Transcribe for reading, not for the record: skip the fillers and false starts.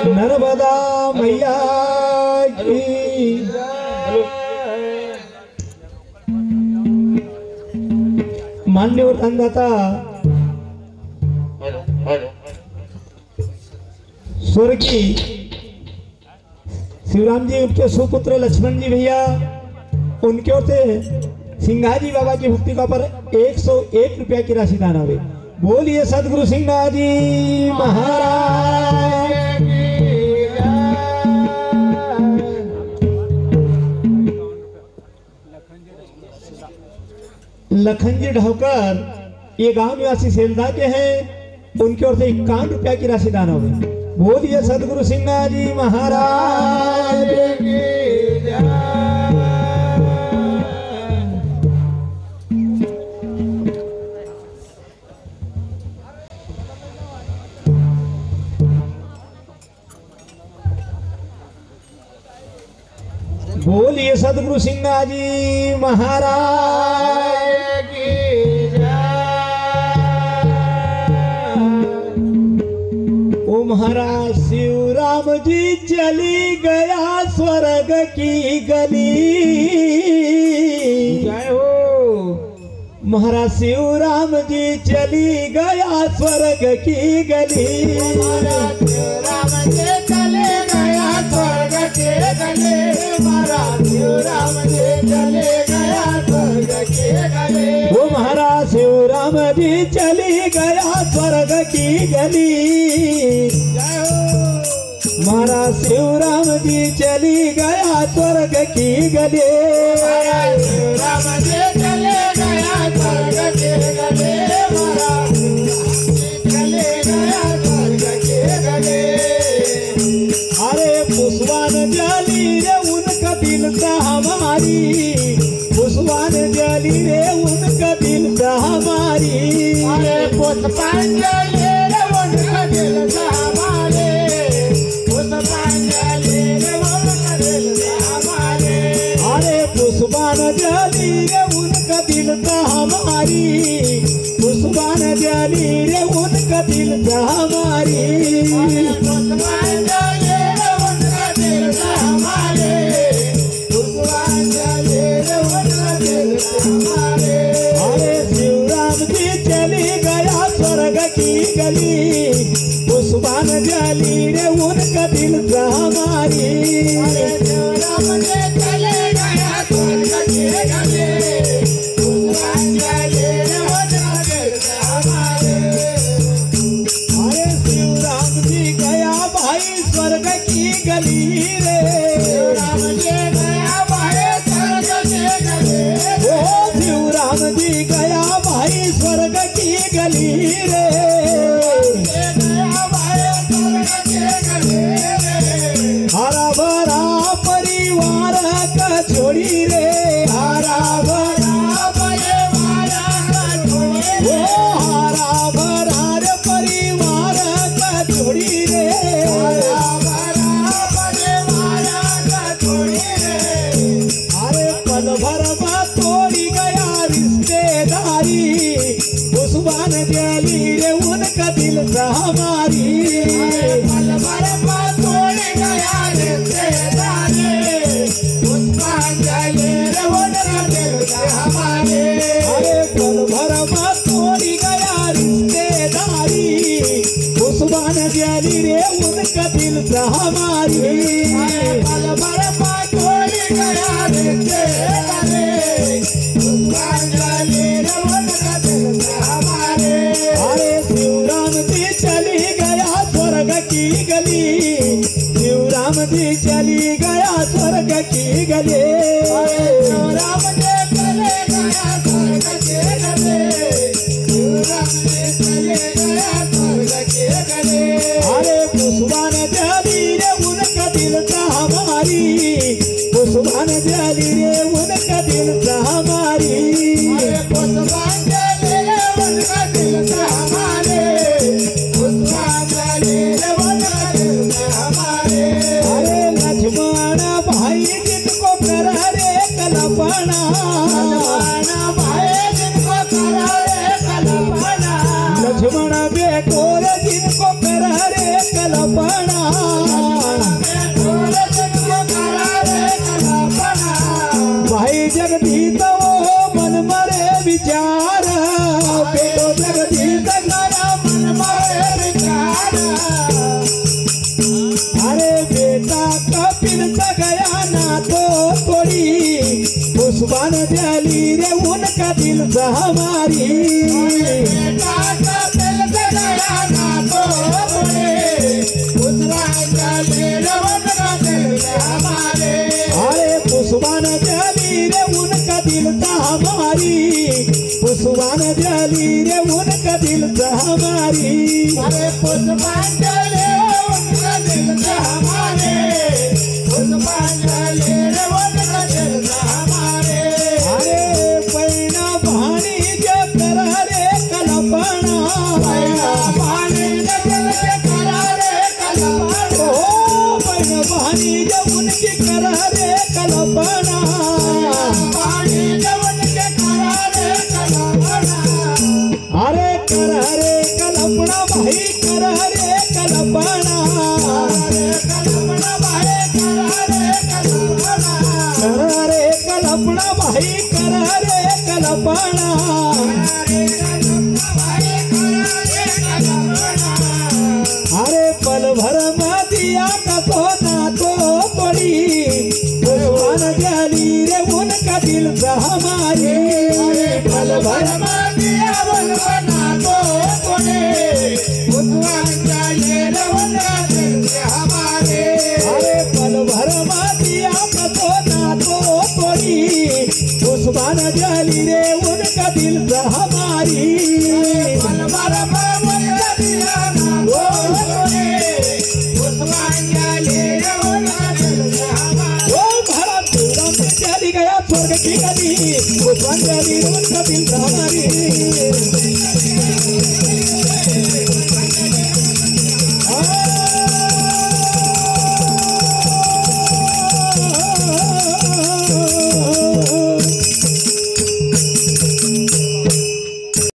नर्मदा मैया की। मान्यवर दानदाता स्वर्गीय शिवराम जी, उनके सुपुत्र लक्ष्मण जी भैया, उनके ओर से सिंघाजी बाबा की भक्ति का पर 101 रुपया की राशि दान आवे। बोलिए सदगुरु सिंघाजी महाराज की जय। लखनजी ढोकर ये गांव निवासी सेलदा के हैं, उनके ओर से 51 रुपया की राशि दान होगी। बोलिए सदगुरु सिंघाजी महाराज की जय। बोलिए सदगुरु सिंघाजी महाराज की जय। ओ महाराज शिवराम जी चली गया स्वर्ग की गली। जय हो। महाराज शिवराम जी चली गया स्वर्ग की गली। महाराज शिवराम जी चले गया स्वर्ग की गली। शिवराम जी चले गया स्वर्ग की गली। वो महाराज शिवराम जी चली गया स्वर्ग की गली। महाराज शिवराम जी चली गया स्वर्ग की गली। शिवराम जी चले गया स्वर्ग की गली। चले गया स्वर्ग की गली। अरे पुष्पान जली रे उनका दिल था हमारी। पुष्पान जली रे उनका दिल था हमारी। अरे पुष्पान जली रे उनका दिल था हमारे। पुष्पान जली रे उनका दिल था हमारे। अरे पुष्पान जली रे उनका दिल था हमारी। पुष्पान जली रे उनका दिल था हमारी। पुष्पान जली रे उनका दिल था हमारे। पुष्पान जली रे उनका दिल था हमारे। अरे शिवराम जी चली गया स्वर्ग की गली। पुष्पान जली रे उनका दिल था हमारी। अरे शिवराम जी चले गया स्वर्ग की गली। पुष्पान जली रे उनका दिल था हमारे। अरे शिवराम जी गया भाई स्वर्ग की गली रे। शिवराम जी गया भाई स्वर्ग की गली। ओ शिवराम जी गया भाई स्वर्ग की गली रे। हरा भरा परिवार का छोड़ी रे। हरा भरा परिवार का छोड़ी। ओ हरा भरा रे परिवार का छोड़ी रे। हरा भरा परिवार का छोड़ी रे। अरे पल भर में तोड़ी गया रिश्तेदारी। पुष्पान जली रे उनका दिल था हमारी। पल भर में तोड़ी गया रिश्तेदारी। पुष्पान जली रे उनका दिल था हमारे। अरे पल भर में तोड़ी गया रिश्तेदारी। पुष्पान जली रे उनका दिल था हमारी। पल भर में तोड़ी गया रिश्तेदारी। पुष्पान जली रे उनका दिल था हमारे। अरे शिवराम जी चली गया स्वर्ग की गली। शिवराम जी चली गया स्वर्ग की गली। शिवराम जी चले गया स्वर्ग की गली। शिवराम जी चले गया स्वर्ग की गली। अरे पुष्पान जली रे उनका दिल था हमारी। पुष्पान जली रे उनका दिल था हमारी। अरे पुष्पान जली रे उनका दिल था हमारे। पुष्पान जली रे उनका दिल था हमारे। अरे लक्ष्मण भाई जिनको कर रे कल्पना। लक्ष्मण भाई जिनको कर रे कल्पना। पुष्पांजलि रे उनका दिल से हमारी अरे पुष्पांजलि रे उनका दिल से हमारी पुष्पांजलि रे उनका दिल से हमारी अरे पुष्पांजलि उनका दिल से हमारे पुष्पांजलि उनका दिल से हमारे अरे पैना भानी जो कर रे कल्पना पानी जल के करा रे कल्पना ओ पैना भानी जो उनकी कर रे कल्पना पानी जवन के करा रे कल्पना अरे कर रे कल्पना भाई कर रे कल्पना अरे कल्पना भाई करा रे कल्पना कर रे कल्पना भाई कर रे कल्पना अरे कल्पना भाई करा रे कल्पना अरे पल भर में दिया कसो ना तो तोड़ी पुष्पांजलि रे उनका दिल से हमारी पल भर में दिया बना तो तोड़े पुष्पांजलि उनका दिल से हमारे अरे पल भर में दिया कसो ना तो तोड़ी पुष्पांजलि रे उनका दिल से हमारी पल भर में उनका दिया ना तो तोड़े पुष्पांजलि उनका दिल से हमारे ओ भारत दूर में चली गया स्वर्ग की नदी पुष्पांजलि उनका दिल से हमारी